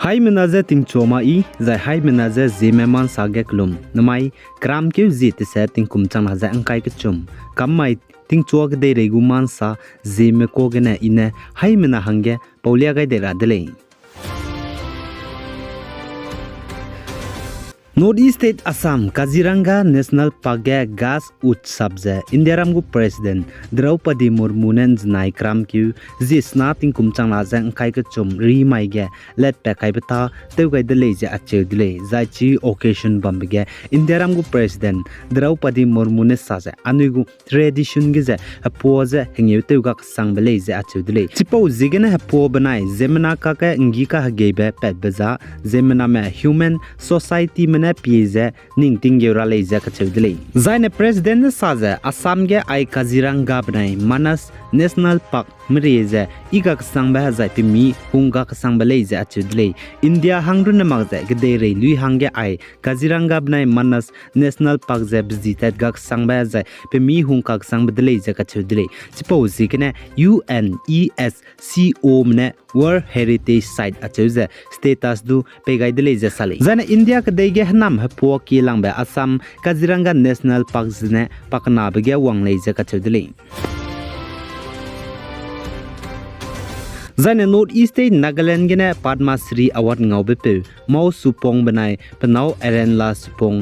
Hai menaze ting choma I zai hai menaze zimeman sage klum namai kram keu zit se ting kum chang na za angkai ke chum kammai ting chuak de reguman sa zime ko gena ine hai mena hange paulia gai de ra dele Northeast State Assam Kaziranga National Park gas utsabje Indiaram gu President Draupadi Murmu nen znai kram kyu zisna ting kum chang la jang kai ka chum ri mai ge let pe kai bata teu gai de leje ache dile zai chi occasion bam ge Indiaram gu President Draupadi Murmu ne sa ja anu gu tradition ge je apoze hengeu teu ga sang be leje ache dile chipo zigene hapo banai zemna ka ka ngi ka ge be pet baza zemna me human society na pize ning ting geura leja ka chewdile zaine president saza assam ge ai kaziranga bnai manas national park mreze iga sangba za pimi hunga ka sangba leja chewdile india hangru na magza gede re lui hange ai kaziranga bnai manas national park ze visited ga sangba za pimi hunga ka sangba leja ka chewdile suppose kene UNESCO mne World Heritage Site acheuze status du pegai dele je sale zana india ka dege nam hapo ki langbe assam kaziranga national park zne pakna bege wanglei je ka chedele zana Northeast State Nagaland gene Padma Shri Award ngawbe pe mau supong banai penau eren la supong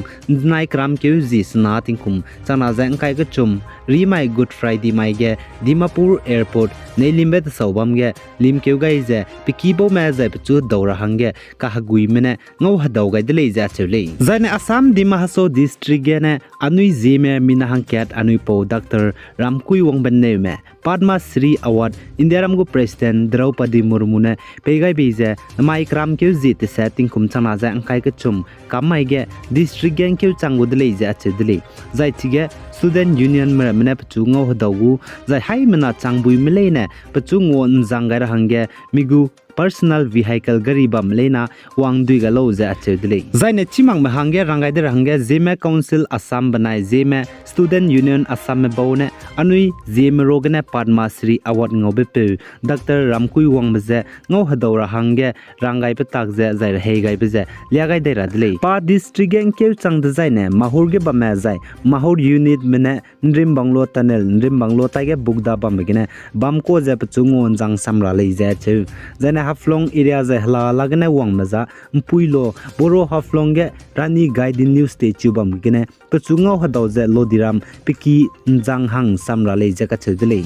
nai kram ke zi sna tingkum chana jang kai ka chum ri mai Good Friday mai ge Dimapur airport nei limbe sawbam ge lim keu gai je pikibo ma je chu dawra hange ka hagui mene ngau hadaw gai de le ja chele zane assam dima haso district ge ne anui zeme mina hangket anui po Dr Ramkui wang ban ne me Padma Shri Award Indiaram gu President Draupadi Murmu ne pegai beje mai kram keu zit setting kum chana ja angkai ka chum kamai ge district gang keu changu de le ja chedele zai chige Student Union mena pachu ngau hadawu zai hai mena changbui milene pachu ngon zangar hange migu personal vehicle gari bam lena wang dui ga lo za chedle zaine chimang ma hange rangai de hange zeme council assam banai zeme student union assam me bone anui zeme rogane Padma Shri Award ngobe pe Dr Ramkui wang mze ngau hadora hange rangai pe tak ze zai he gai be ze lia gai de radle pa district gang ke chang de zaine mahur ge ba ma zai mahur unit mene nrim banglo tunnel nrim banglo ta ge bugda bam begene bam ko ze pachu ngon jang samra le ze che zaine haflong area ze hla lagane wang maza mpuilo boro haflong ge rani guide new statue bam gene pachunga hadaw ze lodiram piki njang hang samra le je ka chedele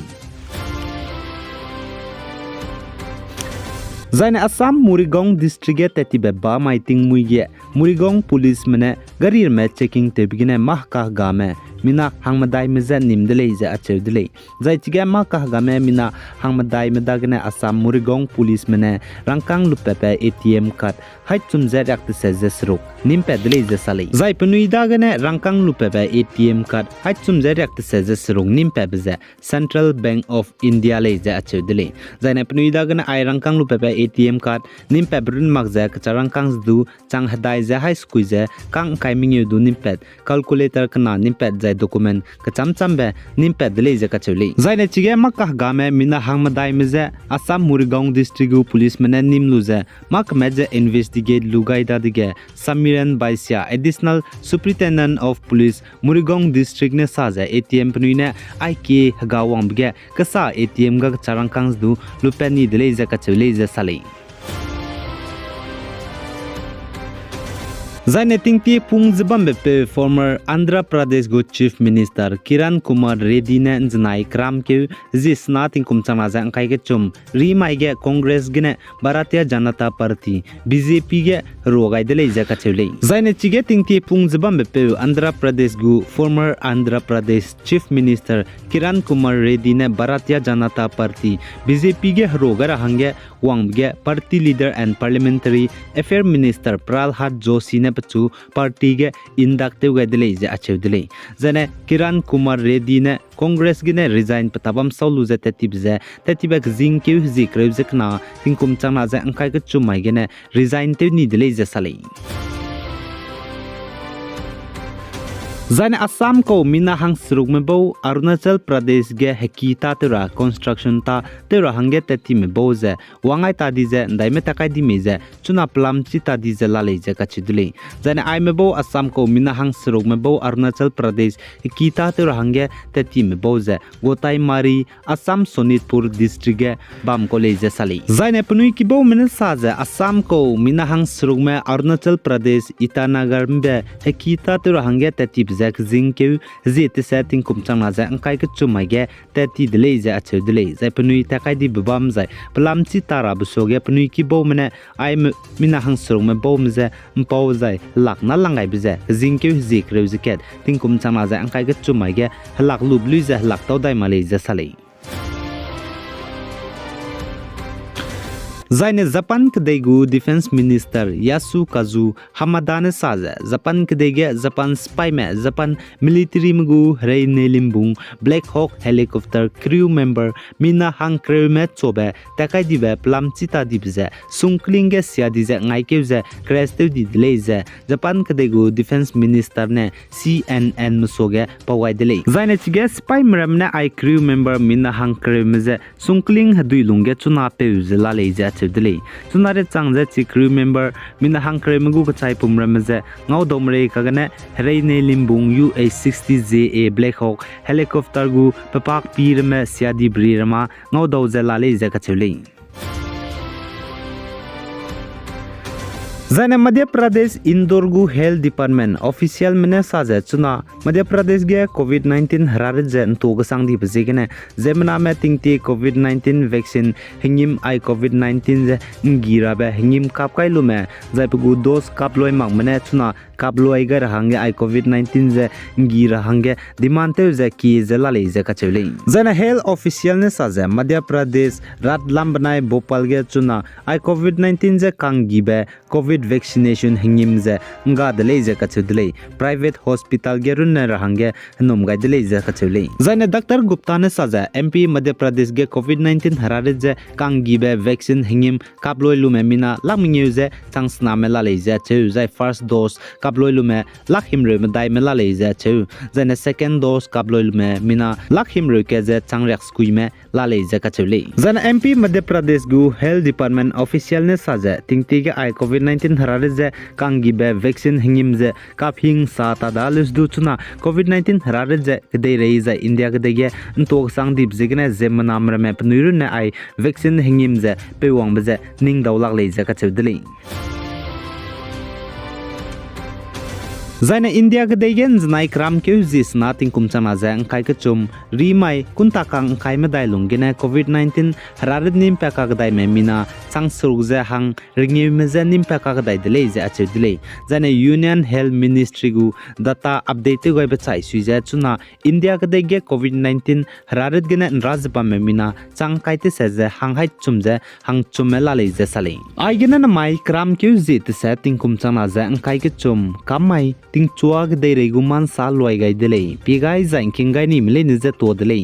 zaine assam Morigaon district tetibe ba maiting muige Morigaon police mene garir me checking te bigine mah ka ga me mina hangmadai meza nimdele je achedele zai chige ma ka ga me mina hangmadai medagne assam Morigaon police mene rangkang lupepe ATM card hai chum je rak se jesro nimpe dele je sale zai punui dagane rangkang lupepe ATM card hai chum je rak se jesro nimpe beze Central Bank of India le je achedele zaine punui dagane ai rangkang lupepe ATM card nimpe brun magza ka rangkang du chang hadai je high school je kang kaiming yu du nimpe calculator kana nimpe document ka chamcham be nimpe dele je ka chuli zaine chige makka game mina hangmadai meze assam Morigaon district police mane nimlu je mak meje investigate lugai da dige Samiran Baisya additional superintendent of police Morigaon district ne sa je ATM pnuine IK hagawang bge kasa ATM ga charangkang du lupani dele je ka chuli je sale zaine tingti pung zbam be former Andhra Pradesh go chief minister Kiran Kumar Reddy ne znai kram ke zisna tingkum chana jang kai ke chum ri mai ge congress gine Bharatiya Janata Party BJP ge rogai dele ja ka chele zaine chige tingti pung zbam be Andhra Pradesh go former Andhra Pradesh chief minister Kiran Kumar Reddy ne Bharatiya Janata Party BJP ge rogar hange wang ge party leader and parliamentary affair minister Pralhad Joshi ne pachu party ge inductive ga dele je achedele jane Kiran Kumar Reddy ne congress ge ne resign patabam saulu je tetiba jing ke zi kreb je kna tingkum chana je angkai ke chumai ge ne resign te ni dele je sale Zaine Assam ko mina hang sruk me bo Arunachal Pradesh ge hekita tera construction ta tera hange teti me bo ze wangai ta di ze ndai me takai di me ze chuna plam chi ta di ze lale ze ka chidule zaine ai me bo Assam ko mina hang sruk me bo Arunachal Pradesh hekita tera hange teti me bo ze gotai mari Assam Sonitpur district ge bam college sali zaine punui ki bo mene sa ze Assam ko mina hang sruk me Arunachal Pradesh Itanagar me hekita tera hange teti zak zingkeu zit setting kum changna za angkai ke chumai ge teti dele za achu dele za punui takai di babam zai plam chi tara busoge punui ki bo mene ai mina hang surung me bo mze mpau zai lak na langai bize zingkeu zik reuziket ting kum changna za angkai ke chumai ge lak lub lu za lak taw dai male za sale Zaine Japan kdegu Defense Minister Yasukazu Hamadane saza Japan kdege Japan spy me Japan military mgu rei nelimbung Black Hawk helicopter crew member mina hang crew me chobe takai dibe plam chita dibze sungklinge sia dize ngai keuze crash te di leze Japan kdegu Defense Minister ne CNN musoge pawai dele Zaine chige spy mramne ai crew member mina hang crew meze sungkling hadui lungge chuna peuze la leze chudle sunare changje chi crew member mina hang crew mgu ka chai pumramze ngau domre kagane reine limbung UH-60JA Black Hawk helicopter gu papak pirme siadi brirama ngau doze lale je ka chule Zaine Madhya Pradesh Indore gu Health Department official mene saje chuna Madhya Pradesh ge COVID-19 harare je ntog sang di bjegene zemna me tingti COVID-19 vaccine hingim ai COVID-19 je ngira be hingim kapkai lume jaipugu dose kaploi mang mene chuna kaploi gar hange ai COVID-19 je ngira hange dimante je ki je lale je ka chule Zaine health official ne saje Madhya Pradesh Ratlam banai Bhopal ge chuna ai COVID-19 je kangi be COVID vaccination hingim ze nga dele je ka chudle private hospital ge run na rahange nom ga dele je ka chule zaine Dr. Gupta ne saja MP Madhya Pradesh ge COVID-19 harare je kangi be vaccine hingim kaploi lume mina lamingyu je changsna me la le je chu zai first dose kaploi lume lakhim re me dai me la le je chu zaine second dose kaploi lume mina lakhim re ke je changrek skui me la le je ka chule zaine MP Madhya Pradesh gu health department official ne saja tingti ge ai COVID-19 harare je kangi be vaccine hingim je kaphing sa ta dalus du chuna COVID-19 harare je kdei rei za India kdege ntok sang dip jigne zemna amra me pnuiru ne ai vaccine hingim je pewang be je ning dawlak le je ka chudli Zaine India kdegen znai kram keu jis na tingkum chana ja angkai ka chum rimai kunta kang kai me dai lungine COVID-19 harare nim pa ka dai me mina chang suruk ja hang ringi me ja nim pa ka dai dele ja achu dele Zaine Union Health Ministry gu data update goi ba chai sui ja chuna India kdege COVID-19 harare gene rajpa me mina chang kai te sa ja hang hai chum ja hang chum me la le ja sale ai gene na mai kram keu jit sa tingkum chana ja angkai ka chum kamai ting chuag dei reguman sal loi gai dele pi gai zain king gai ni mile ni je to dele